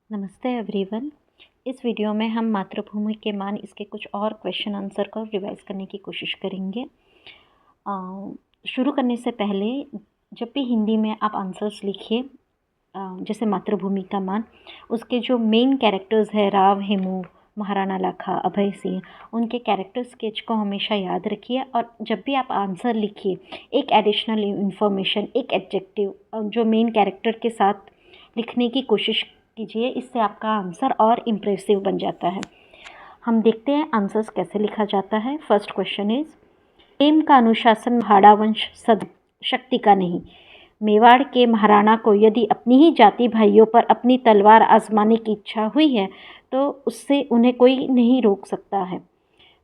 नमस्ते एवरीवन। इस वीडियो में हम मातृभूमि के मान इसके कुछ और क्वेश्चन आंसर को रिवाइज करने की कोशिश करेंगे। शुरू करने से पहले जब भी हिंदी में आप आंसर्स लिखिए, जैसे मातृभूमि का मान, उसके जो मेन कैरेक्टर्स है राव, हेमू, महाराणा लाखा, अभय सिंह, उनके कैरेक्टर स्केच को हमेशा याद रखिए। और जब भी आप आंसर लिखिए, एक एडिशनल इन्फॉर्मेशन, एक एडजेक्टिव जो मेन कैरेक्टर के साथ लिखने की कोशिश कीजिए। इससे आपका आंसर और इम्प्रेसिव बन जाता है। हम देखते हैं आंसर्स कैसे लिखा जाता है। फर्स्ट क्वेश्चन इज, प्रेम का अनुशासन हाड़ा वंश सद शक्ति का नहीं। मेवाड़ के महाराणा को यदि अपनी ही जाति भाइयों पर अपनी तलवार आजमाने की इच्छा हुई है तो उससे उन्हें कोई नहीं रोक सकता है।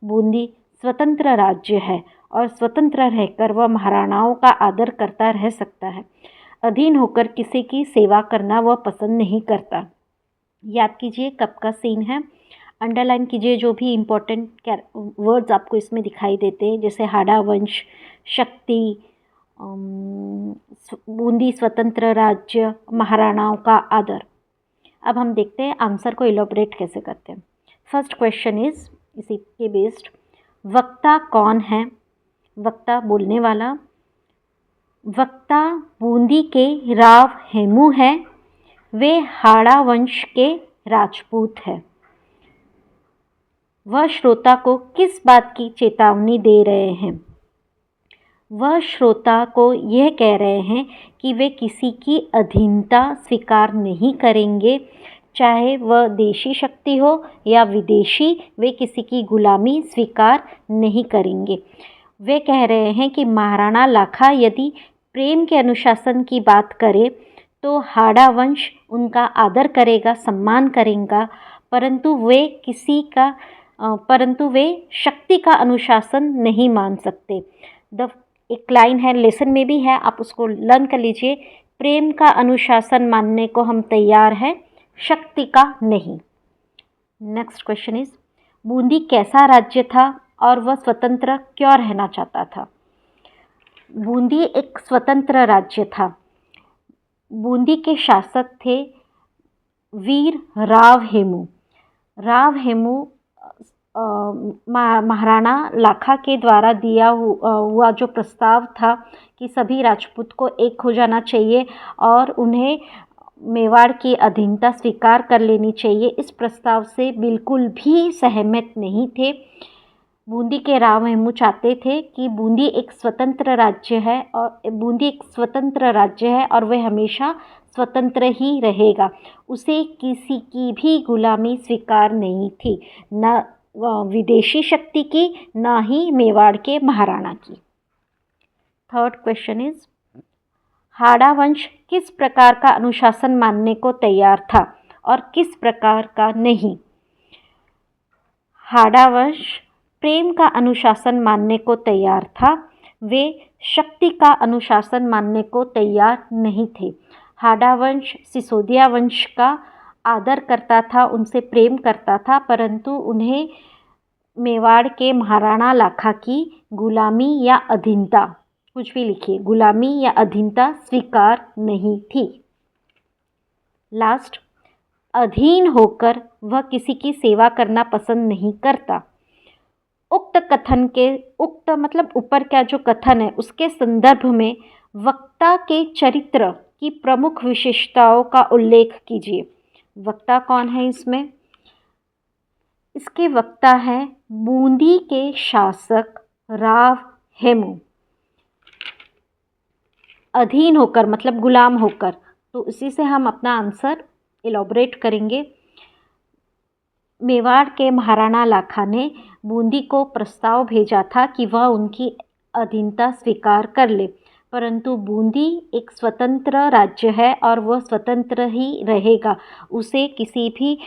बूंदी स्वतंत्र राज्य है और स्वतंत्र रहकर वह महाराणाओं का आदर करता रह सकता है। अधीन होकर किसी की सेवा करना वह पसंद नहीं करता। याद कीजिए कब का सीन है। अंडरलाइन कीजिए जो भी इम्पोर्टेंट वर्ड्स आपको इसमें दिखाई देते हैं, जैसे हाड़ा वंश, शक्ति, बूंदी स्वतंत्र राज्य, महाराणाओं का आदर। अब हम देखते हैं आंसर को इलोबरेट कैसे करते हैं। फर्स्ट क्वेश्चन इज, इसी के बेस्ड, वक्ता कौन है? वक्ता बोलने वाला। वक्ता बूंदी के राव हेमू है। वे हाड़ा वंश के राजपूत है। वह श्रोता को किस बात की चेतावनी दे रहे हैं? वह श्रोता को यह कह रहे हैं कि वे किसी की अधीनता स्वीकार नहीं करेंगे, चाहे वह देशी शक्ति हो या विदेशी। वे किसी की गुलामी स्वीकार नहीं करेंगे। वे कह रहे हैं कि महाराणा लाखा यदि प्रेम के अनुशासन की बात करे तो हाड़ा वंश उनका आदर करेगा, सम्मान करेगा, परंतु वे शक्ति का अनुशासन नहीं मान सकते। एक लाइन है, लेसन में भी है, आप उसको लर्न कर लीजिए। प्रेम का अनुशासन मानने को हम तैयार हैं, शक्ति का नहीं। नेक्स्ट क्वेश्चन इज, बूंदी कैसा राज्य था और वह स्वतंत्र क्यों रहना चाहता था? बूंदी एक स्वतंत्र राज्य था। बूंदी के शासक थे वीर राव हेमू। राव हेमू महाराणा लाखा के द्वारा दिया हुआ जो प्रस्ताव था कि सभी राजपूत को एक हो जाना चाहिए और उन्हें मेवाड़ की अधीनता स्वीकार कर लेनी चाहिए, इस प्रस्ताव से बिल्कुल भी सहमत नहीं थे। बूंदी के राव हेमू चाहते थे कि बूंदी एक स्वतंत्र राज्य है और वह हमेशा स्वतंत्र ही रहेगा। उसे किसी की भी गुलामी स्वीकार नहीं थी, न विदेशी शक्ति की, न ही मेवाड़ के महाराणा की। थर्ड क्वेश्चन इज, हाड़ा वंश किस प्रकार का अनुशासन मानने को तैयार था और किस प्रकार का नहीं? हाड़ा वंश प्रेम का अनुशासन मानने को तैयार था। वे शक्ति का अनुशासन मानने को तैयार नहीं थे। हाड़ा वंश सिसोदिया वंश का आदर करता था, उनसे प्रेम करता था, परंतु उन्हें मेवाड़ के महाराणा लाखा की गुलामी या अधीनता, कुछ भी लिखिए, गुलामी या अधीनता स्वीकार नहीं थी। लास्ट, अधीन होकर वह किसी की सेवा करना पसंद नहीं करता। उक्त मतलब ऊपर का जो कथन है उसके संदर्भ में वक्ता के चरित्र की प्रमुख विशेषताओं का उल्लेख कीजिए। वक्ता कौन है इसमें? इसके वक्ता है बूंदी के शासक राव हेमू। अधीन होकर मतलब गुलाम होकर, तो इसी से हम अपना आंसर इलॉबरेट करेंगे। मेवाड़ के महाराणा लाखा ने बूंदी को प्रस्ताव भेजा था कि वह उनकी अधीनता स्वीकार कर ले, परंतु बूंदी एक स्वतंत्र राज्य है और वह स्वतंत्र ही रहेगा। उसे किसी भी,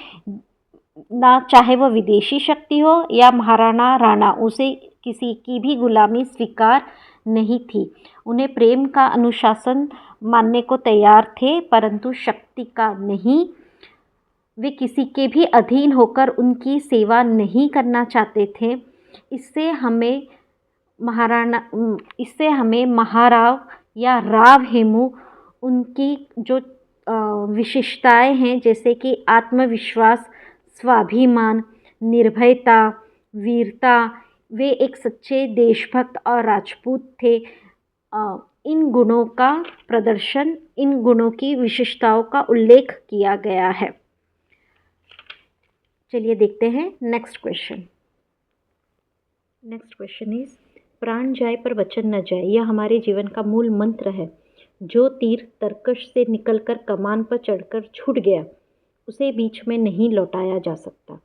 ना चाहे वह विदेशी शक्ति हो या महाराणा राणा, उसे किसी की भी गुलामी स्वीकार नहीं थी। उन्हें प्रेम का अनुशासन मानने को तैयार थे, परंतु शक्ति का नहीं। वे किसी के भी अधीन होकर उनकी सेवा नहीं करना चाहते थे। इससे हमें महाराव या राव हेमू उनकी जो विशेषताएं हैं, जैसे कि आत्मविश्वास, स्वाभिमान, निर्भयता, वीरता। वे एक सच्चे देशभक्त और राजपूत थे। इन गुणों का प्रदर्शन, इन गुणों की विशेषताओं का उल्लेख किया गया है। चलिए देखते हैं next question. Next question is, प्राण जाए पर वचन न जाए, यह हमारे जीवन का मूल मंत्र है। जो तीर तरकश से निकलकर कमान पर चढ़कर छूट गया, उसे बीच में नहीं लौटाया जा सकता।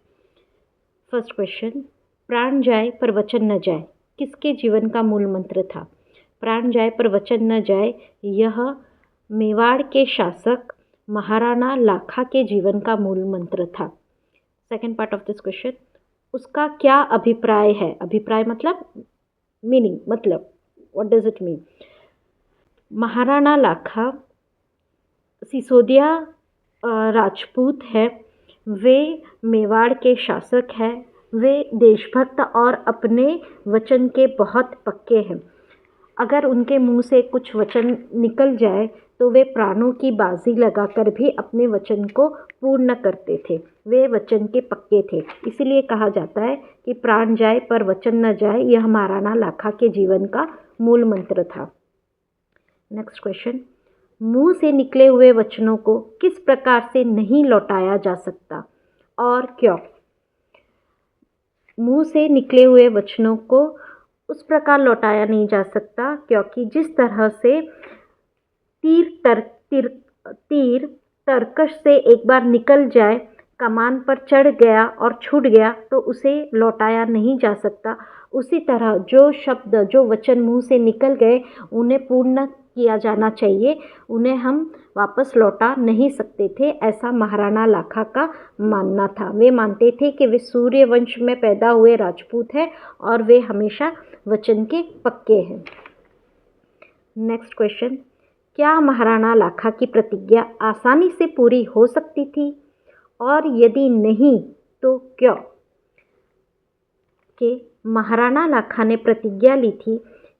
फर्स्ट क्वेश्चन, प्राण जाए पर वचन न जाए किसके जीवन का मूल मंत्र था? प्राण जाए पर वचन न जाए, यह मेवाड़ के शासक महाराणा लाखा के जीवन का मूल मंत्र था। Second part of this question, उसका क्या अभिप्राय है? अभिप्राय मतलब मीनिंग, मतलब what does it mean? Maharana Lakha Sisodia Rajput है, वे मेवाड़ के शासक हैं, वे देशभक्त और अपने वचन के बहुत पक्के हैं। अगर उनके मुंह से कुछ वचन निकल जाए तो वे प्राणों की बाजी लगाकर भी अपने वचन को पूर्ण करते थे। वे वचन के पक्के थे, इसीलिए कहा जाता है कि प्राण जाए पर वचन न जाए, यह महाराणा लाखा के जीवन का मूल मंत्र था। नेक्स्ट क्वेश्चन, मुंह से निकले हुए वचनों को किस प्रकार से नहीं लौटाया जा सकता और क्यों? मुंह से निकले हुए वचनों को उस प्रकार लौटाया नहीं जा सकता क्योंकि जिस तरह से तीर तरकश से एक बार निकल जाए, कमान पर चढ़ गया और छूट गया, तो उसे लौटाया नहीं जा सकता। उसी तरह जो शब्द, जो वचन मुंह से निकल गए, उन्हें पूर्ण किया जाना चाहिए, उन्हें हम वापस लौटा नहीं सकते थे, ऐसा महाराणा लाखा का मानना था। वे मानते थे कि वे सूर्यवंश में पैदा हुए राजपूत हैं और वे हमेशा वचन के पक्के हैं। नेक्स्ट क्वेश्चन, क्या महाराणा लाखा की प्रतिज्ञा आसानी से पूरी हो सकती थी और यदि नहीं तो क्यों? कि महाराणा लाखा ने प्रतिज्ञा ली थी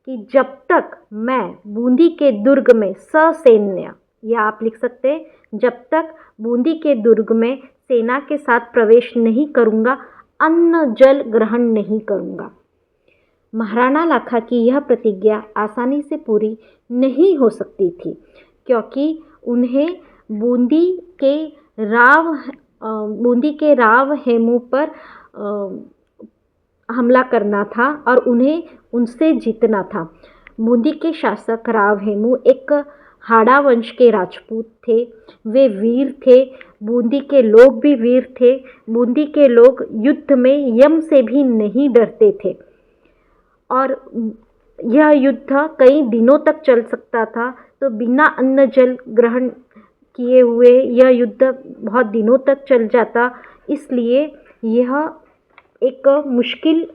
कि जब तक मैं बूंदी के दुर्ग में ससैन्य, या आप लिख सकते हैं, जब तक बूंदी के दुर्ग में सेना के साथ प्रवेश नहीं करूँगा, अन्न जल ग्रहण नहीं करूँगा। महाराणा लाखा की यह प्रतिज्ञा आसानी से पूरी नहीं हो सकती थी क्योंकि उन्हें बूंदी के राव हेमू पर हमला करना था और उन्हें उनसे जीतना था। बूंदी के शासक राव हेमू एक हाड़ा वंश के राजपूत थे, वे वीर थे, बूंदी के लोग भी वीर थे। बूंदी के लोग युद्ध में यम से भी नहीं डरते थे और यह युद्ध कई दिनों तक चल सकता था, तो बिना अन्न जल ग्रहण किए हुए यह युद्ध बहुत दिनों तक चल जाता, इसलिए यह एक मुश्किल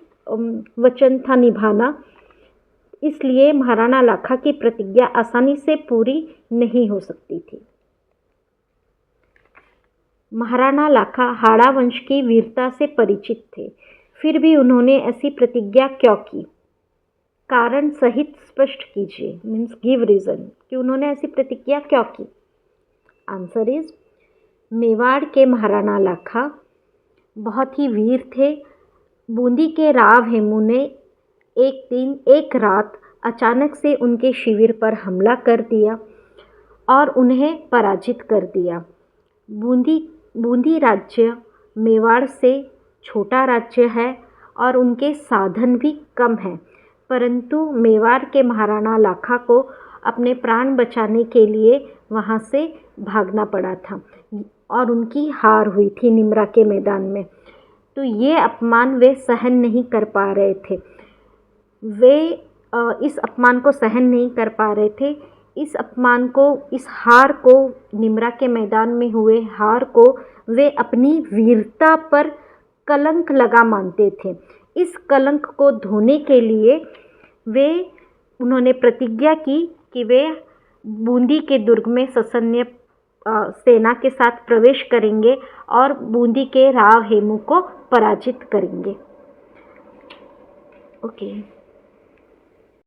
वचन था निभाना। इसलिए महाराणा लाखा की प्रतिज्ञा आसानी से पूरी नहीं हो सकती थी। महाराणा लाखा हाड़ा वंश की वीरता से परिचित थे, फिर भी उन्होंने ऐसी प्रतिज्ञा क्यों की? कारण सहित स्पष्ट कीजिए, मीन्स गिव रीज़न, कि उन्होंने ऐसी प्रतिज्ञा क्यों की। आंसर इज, मेवाड़ के महाराणा लाखा बहुत ही वीर थे। बूंदी के राव हेमू ने एक दिन एक रात अचानक से उनके शिविर पर हमला कर दिया और उन्हें पराजित कर दिया। बूंदी राज्य मेवाड़ से छोटा राज्य है और उनके साधन भी कम हैं, परंतु मेवाड़ के महाराणा लाखा को अपने प्राण बचाने के लिए वहाँ से भागना पड़ा था और उनकी हार हुई थी निमरा के मैदान में। तो ये अपमान वे सहन नहीं कर पा रहे थे, वे इस अपमान को सहन नहीं कर पा रहे थे। इस अपमान को, इस हार को, निमरा के मैदान में हुए हार को वे अपनी वीरता पर कलंक लगा मानते थे। इस कलंक को धोने के लिए उन्होंने प्रतिज्ञा की कि वे बूंदी के दुर्ग में ससैन्य सेना के साथ प्रवेश करेंगे और बूंदी के राव हेमू को पराजित करेंगे। ओके।